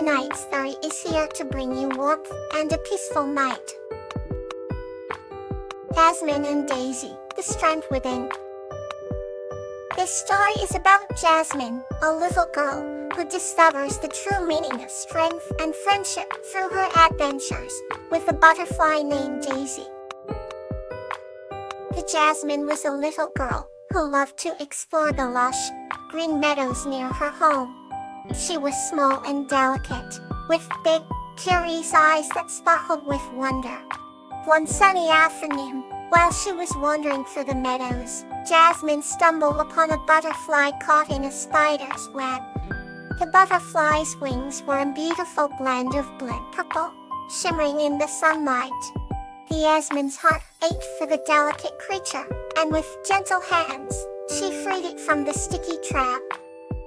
Tonight's story is here to bring you warmth and a peaceful night. Jasmine and Daisy, the strength within. This story is about Jasmine, a little girl who discovers the true meaning of strength and friendship through her adventures with a butterfly named Daisy. The Jasmine was a little girl who loved to explore the lush, green meadows near her home. She was small and delicate, with big, curious eyes that sparkled with wonder. One sunny afternoon, while she was wandering through the meadows, Jasmine stumbled upon a butterfly caught in a spider's web. The butterfly's wings were a beautiful blend of blue and purple, shimmering in the sunlight. Jasmine's heart ached for the delicate creature, and with gentle hands, she freed it from the sticky trap.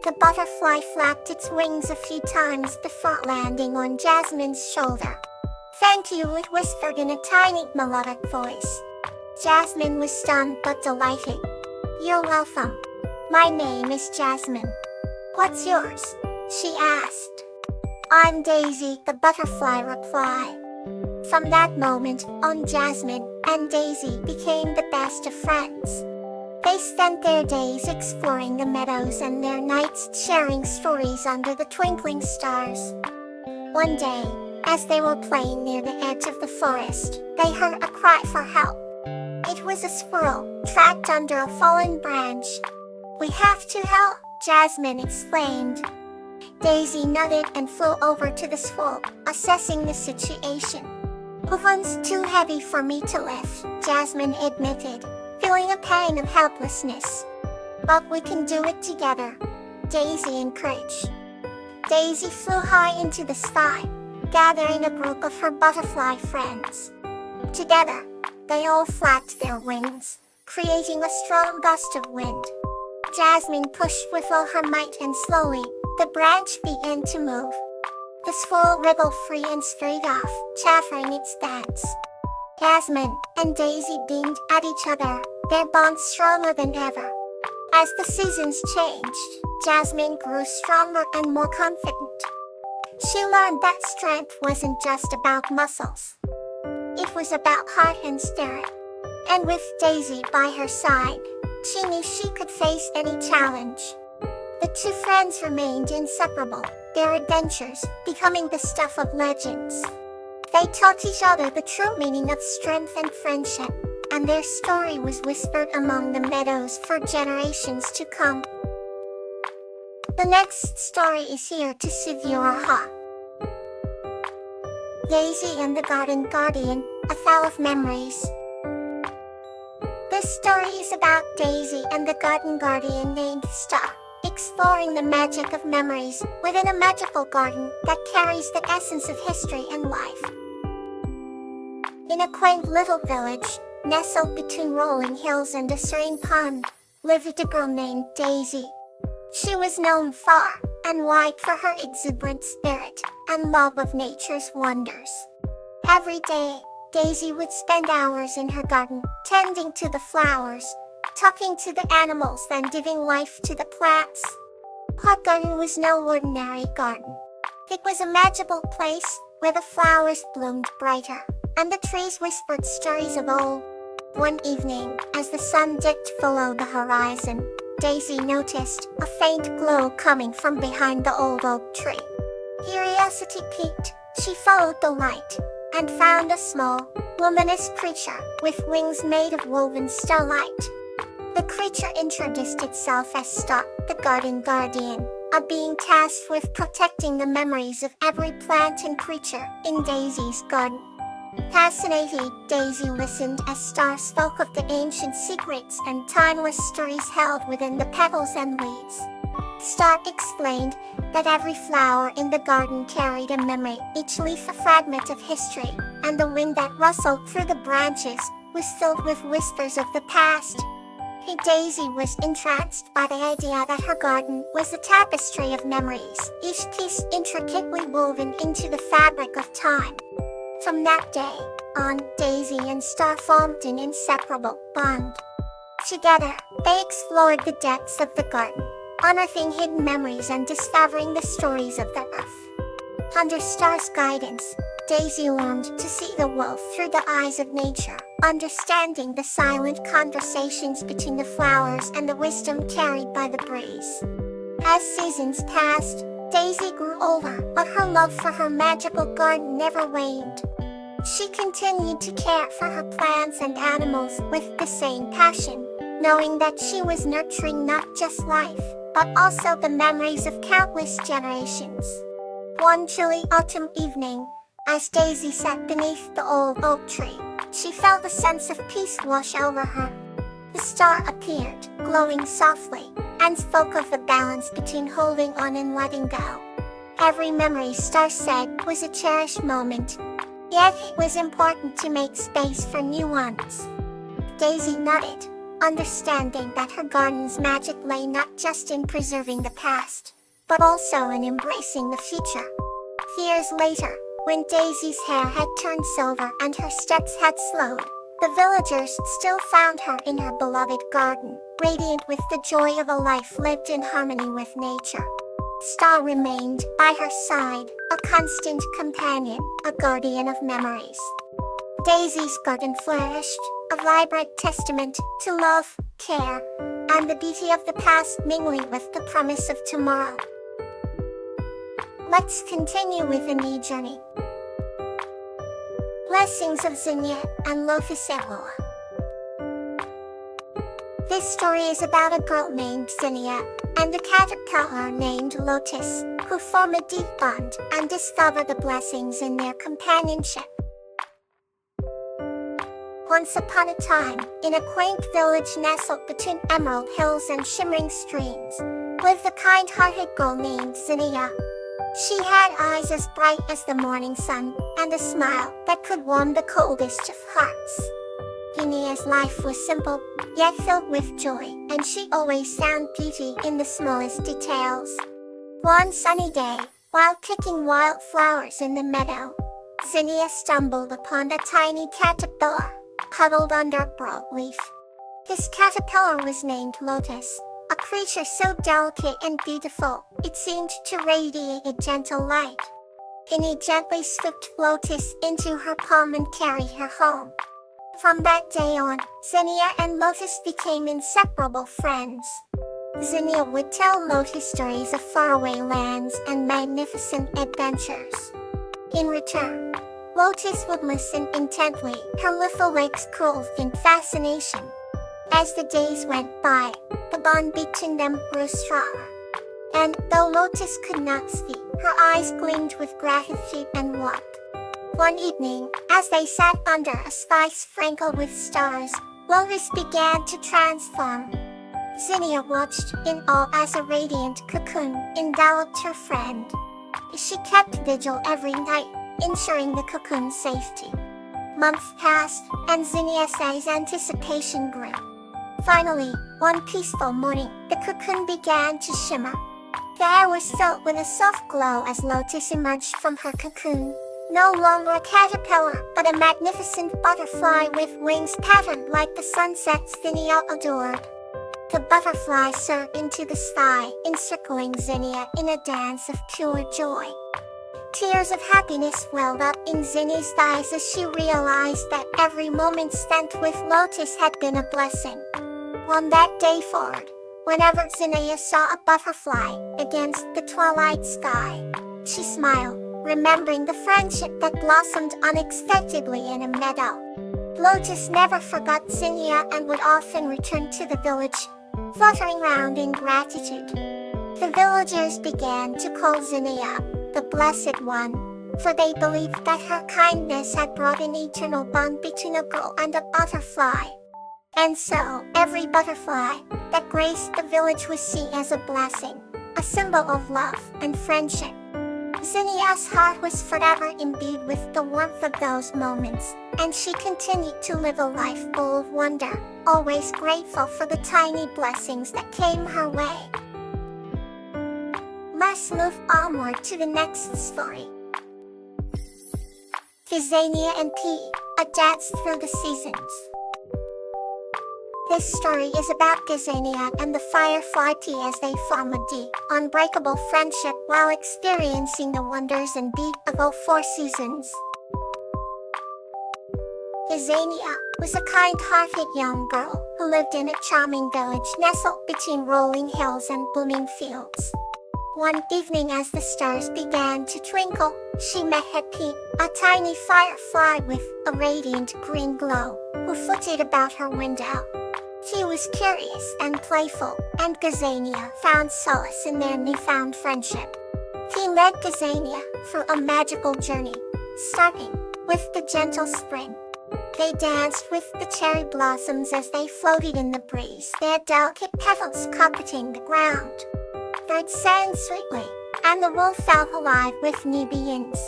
The butterfly flapped its wings a few times before landing on Jasmine's shoulder. "Thank you," it whispered in a tiny, melodic voice. Jasmine was stunned but delighted. "You're welcome. My name is Jasmine. What's yours?" she asked. "I'm Daisy," the butterfly replied. From that moment on, Jasmine and Daisy became the best of friends. They spent their days exploring the meadows and their nights sharing stories under the twinkling stars. One day, as they were playing near the edge of the forest, they heard a cry for help. It was a squirrel, trapped under a fallen branch. "We have to help," Jasmine exclaimed. Daisy nodded and flew over to the squirrel, assessing the situation. "The one's too heavy for me to lift," Jasmine admitted, feeling a pang of helplessness. "But we can do it together," Daisy encouraged. Daisy flew high into the sky, gathering a group of her butterfly friends. Together, they all flapped their wings, creating a strong gust of wind. Jasmine pushed with all her might, and slowly, the branch began to move. The squirrel wriggled free and strayed off, chattering its thanks. Jasmine and Daisy beamed at each other, their bond stronger than ever. As the seasons changed, Jasmine grew stronger and more confident. She learned that strength wasn't just about muscles. It was about heart and spirit. And with Daisy by her side, she knew she could face any challenge. The two friends remained inseparable, their adventures becoming the stuff of legends. They taught each other the true meaning of strength and friendship, and their story was whispered among the meadows for generations to come. The next story is here to soothe your heart. Daisy and the Garden Guardian, a tale of memories. This story is about Daisy and the garden guardian named Star, exploring the magic of memories within a magical garden that carries the essence of history and life. In a quaint little village, nestled between rolling hills and a serene pond, lived a girl named Daisy. She was known far and wide for her exuberant spirit and love of nature's wonders. Every day, Daisy would spend hours in her garden, tending to the flowers, talking to the animals, and giving life to the plants. Her garden was no ordinary garden. It was a magical place where the flowers bloomed brighter, and the trees whispered stories of old. One evening, as the sun dipped below the horizon, Daisy noticed a faint glow coming from behind the old oak tree. Curiosity piqued, she followed the light, and found a small, luminous creature with wings made of woven starlight. The creature introduced itself as Star, the garden guardian, a being tasked with protecting the memories of every plant and creature in Daisy's garden. Fascinated, Daisy listened as Star spoke of the ancient secrets and timeless stories held within the petals and leaves. Star explained that every flower in the garden carried a memory, each leaf a fragment of history, and the wind that rustled through the branches was filled with whispers of the past. Daisy was entranced by the idea that her garden was a tapestry of memories, each piece intricately woven into the fabric of time. From that day on, Daisy and Star formed an inseparable bond. Together, they explored the depths of the garden, unearthing hidden memories and discovering the stories of the earth. Under Star's guidance, Daisy learned to see the world through the eyes of nature, understanding the silent conversations between the flowers and the wisdom carried by the breeze. As seasons passed, Daisy grew older, but her love for her magical garden never waned. She continued to care for her plants and animals with the same passion, knowing that she was nurturing not just life, but also the memories of countless generations. One chilly autumn evening, as Daisy sat beneath the old oak tree, she felt a sense of peace wash over her. The star appeared, glowing softly, and spoke of the balance between holding on and letting go. Every memory, Star said, was a cherished moment, yet it was important to make space for new ones. Daisy nodded, understanding that her garden's magic lay not just in preserving the past, but also in embracing the future. Years later, when Daisy's hair had turned silver and her steps had slowed, the villagers still found her in her beloved garden, radiant with the joy of a life lived in harmony with nature. Star remained by her side, a constant companion, a guardian of memories. Daisy's garden flourished, a vibrant testament to love, care, and the beauty of the past mingling with the promise of tomorrow. Let's continue with a new journey. Blessings of Zinnia and Whimsical. This story is about a girl named Zinnia and a caterpillar named Lotus, who form a deep bond and discover the blessings in their companionship. Once upon a time, in a quaint village nestled between emerald hills and shimmering streams, lived a kind-hearted girl named Zinnia. She had eyes as bright as the morning sun, and a smile that could warm the coldest of hearts. Zinnia's life was simple, yet filled with joy, and she always found beauty in the smallest details. One sunny day, while picking wildflowers in the meadow, Zinnia stumbled upon a tiny caterpillar, huddled under a broadleaf. This caterpillar was named Lotus, a creature so delicate and beautiful, it seemed to radiate a gentle light. Zinnia gently scooped Lotus into her palm and carried her home. From that day on, Zinnia and Lotus became inseparable friends. Zinnia would tell Lotus stories of faraway lands and magnificent adventures. In return, Lotus would listen intently, her little legs curled in fascination. As the days went by, the bond between them grew stronger. And though Lotus could not speak, her eyes gleamed with gratitude and warmth. One evening, as they sat under a sky sprinkled with stars, Lotus began to transform. Zinnia watched in awe as a radiant cocoon enveloped her friend. She kept vigil every night, ensuring the cocoon's safety. Months passed, and Zinnia's anticipation grew. Finally, one peaceful morning, the cocoon began to shimmer. The air was filled with a soft glow as Lotus emerged from her cocoon. No longer a caterpillar, but a magnificent butterfly with wings patterned like the sunsets Zinnia adored. The butterfly soared into the sky, encircling Zinnia in a dance of pure joy. Tears of happiness welled up in Zinnia's eyes as she realized that every moment spent with Lotus had been a blessing. From that day forward, whenever Zinnia saw a butterfly against the twilight sky, she smiled, remembering the friendship that blossomed unexpectedly in a meadow. Lotus never forgot Zinnia and would often return to the village, fluttering around in gratitude. The villagers began to call Zinnia the Blessed One, for they believed that her kindness had brought an eternal bond between a girl and a butterfly. And so, every butterfly that graced the village was seen as a blessing, a symbol of love and friendship. Zinnia's heart was forever imbued with the warmth of those moments, and she continued to live a life full of wonder, always grateful for the tiny blessings that came her way. Let's move onward to the next story. Zinnia and P, A Dance Through the Seasons. This story is about Gazania and the firefly tea as they form a deep, unbreakable friendship while experiencing the wonders and beauty of all four seasons. Gazania was a kind-hearted young girl who lived in a charming village nestled between rolling hills and blooming fields. One evening as the stars began to twinkle, she met Happy, a tiny firefly with a radiant green glow, who flitted about her window. She was curious and playful, and Gazania found solace in their newfound friendship. He led Gazania through a magical journey, starting with the gentle spring. They danced with the cherry blossoms as they floated in the breeze, their delicate petals carpeting the ground. Birds sang sweetly, and the world felt alive with new beings.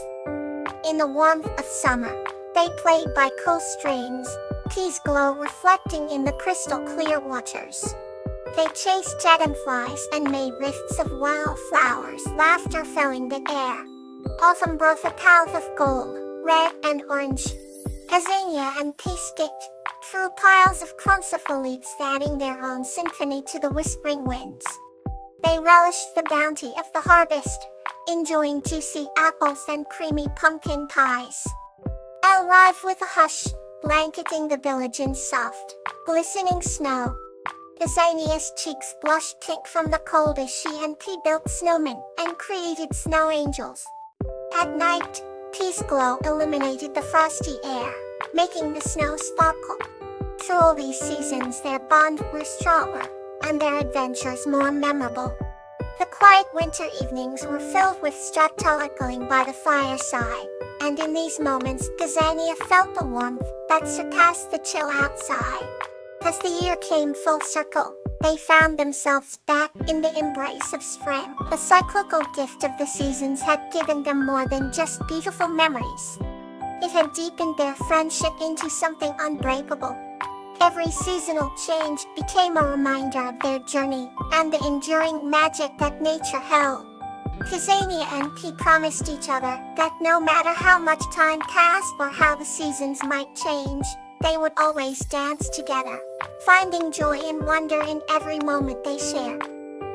In the warmth of summer, they played by cool streams, Tea's glow reflecting in the crystal clear waters. They chased dragonflies and made rifts of wildflowers, laughter filling the air. Autumn brought a path of gold, red and orange. Gazania and Tea skipped through piles of crunciful leaves, adding their own symphony to the whispering winds. They relished the bounty of the harvest, enjoying juicy apples and creamy pumpkin pies. Alive with a hush, blanketing the village in soft, glistening snow. Gazania's cheeks blushed pink from the cold as she and Tea built snowmen and created snow angels. At night, Tea's glow illuminated the frosty air, making the snow sparkle. Through all these seasons their bond grew stronger, and their adventures more memorable. The quiet winter evenings were filled with storytelling by the fireside, and in these moments Gazania felt the warmth that surpassed the chill outside. As the year came full circle, they found themselves back in the embrace of spring. The cyclical gift of the seasons had given them more than just beautiful memories. It had deepened their friendship into something unbreakable. Every seasonal change became a reminder of their journey and the enduring magic that nature held. Gazania and Tea promised each other that no matter how much time passed or how the seasons might change, they would always dance together, finding joy and wonder in every moment they shared.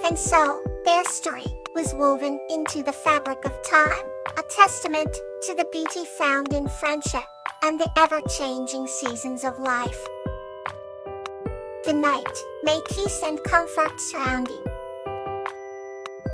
And so, their story was woven into the fabric of time, a testament to the beauty found in friendship and the ever-changing seasons of life. Good night. May peace and comfort surround you.